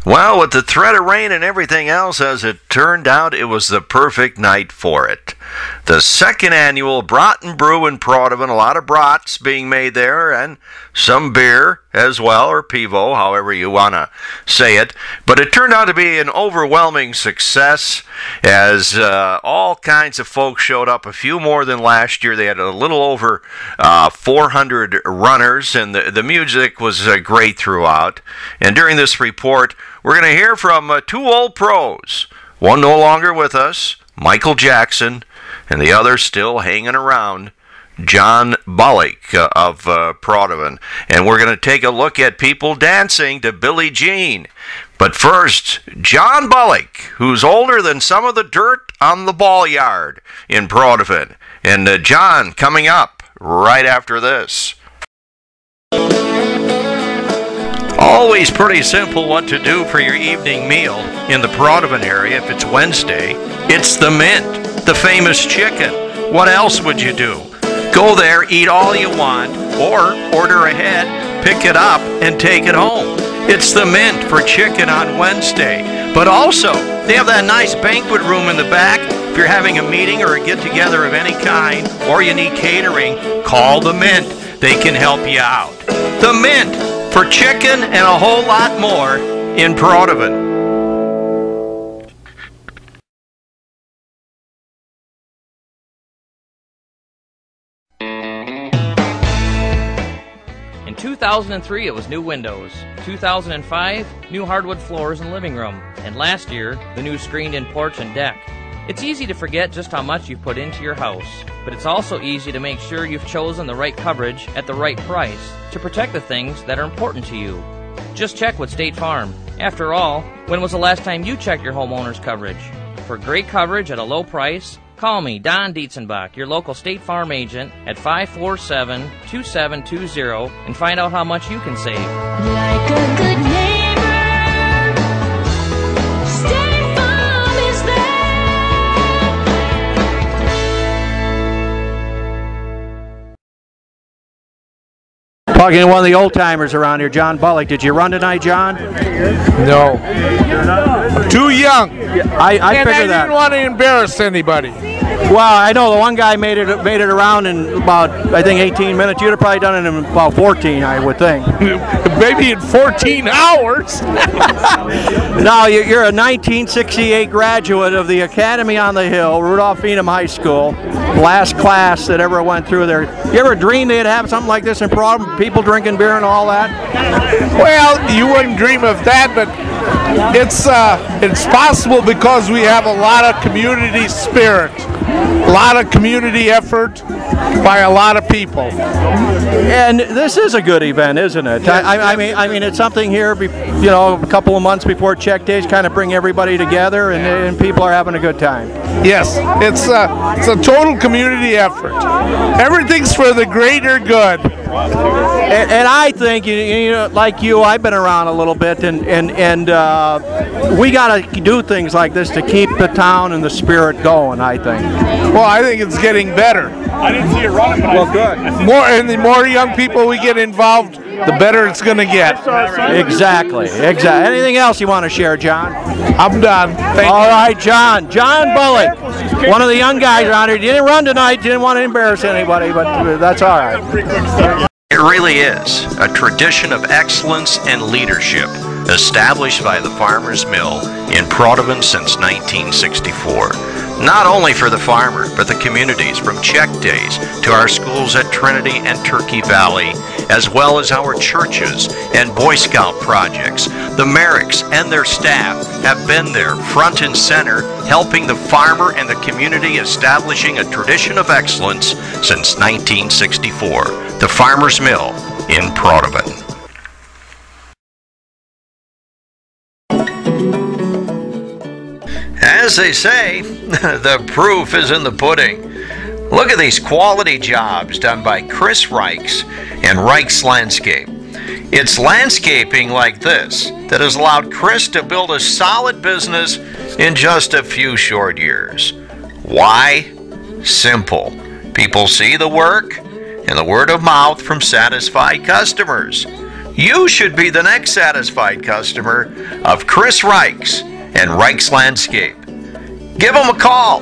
Well, with the threat of rain and everything else, as it turned out, it was the perfect night for it. The second annual BratNBrew in Proudhavn, a lot of brats being made there, and some beer as well, or pivo, however you want to say it. But it turned out to be an overwhelming success, as all kinds of folks showed up, a few more than last year. They had a little over 400 runners, and the music was great throughout. And during this report, we're going to hear from two old pros, one no longer with us, Michael Jackson, and the other still hanging around, John Balik of Proudhavn. And we're going to take a look at people dancing to Billie Jean. But first, John Balik, who's older than some of the dirt on the ball yard in Proudhavn. And John coming up right after this. Always pretty simple what to do for your evening meal in the Proudhavn area if it's Wednesday. It's the Mint, the famous chicken. What else would you do? Go there, eat all you want, or order ahead, pick it up, and take it home. It's the Mint for chicken on Wednesday. But also, they have that nice banquet room in the back. If you're having a meeting or a get-together of any kind, or you need catering, call the Mint. They can help you out. The Mint for chicken and a whole lot more in Proudhavn. In 2003, it was new windows. 2005, new hardwood floors and living room. And last year, the new screened-in porch and deck. It's easy to forget just how much you've put into your house, but it's also easy to make sure you've chosen the right coverage at the right price to protect the things that are important to you. Just check with State Farm. After all, when was the last time you checked your homeowner's coverage? For great coverage at a low price, call me, Don Dietzenbach, your local State Farm agent, at 547-2720 and find out how much you can save. Like a good neighbor, State Farm is there. Talking to one of the old timers around here, John Balik. Did you run tonight, John? No. Too young. I And I figured that. didn't want to embarrass anybody. Well, I know the one guy made it around in about, I think, 18 minutes. You'd have probably done it in about 14, I would think. Maybe in 14 hours. Now, you're a 1968 graduate of the Academy on the Hill, Rudolph Feenham High School, last class that ever went through there. You ever dreamed they'd have something like this in Proudhavn, people drinking beer and all that? Well, you wouldn't dream of that, but it's possible because we have a lot of community spirit, a lot of community effort by a lot of people. And this is a good event, isn't it? I mean, it's something here, a couple of months before check days, kind of bring everybody together, and people are having a good time. Yes, it's a total community effort. Everything's for the greater good. And I think, like you, I've been around a little bit, and we got to do things like this to keep the town and the spirit going, I think. Well, I think it's getting better. I didn't see it running. Well, good. The more young people we get involved, the better it's going to get. Exactly. Anything else you want to share, John? I'm done. Thank you. All right, John Bullock, one of the young guys around here. You didn't run tonight. Didn't want to embarrass anybody, but that's all right. It really is a tradition of excellence and leadership established by the Farmers Mill in Proudhavn since 1964. Not only for the farmer, but the communities from check days to our schools at Trinity and Turkey Valley, as well as our churches and Boy Scout projects. The Merricks and their staff have been there front and center, helping the farmer and the community, establishing a tradition of excellence since 1964. The Farmers Mill in Proudhavn. As they say, the proof is in the pudding. Look at these quality jobs done by Chris Reichs and Reichs Landscape. It's landscaping like this that has allowed Chris to build a solid business in just a few short years. Why? Simple. People see the work and the word of mouth from satisfied customers. You should be the next satisfied customer of Chris Reichs and Reichs Landscape. Give him a call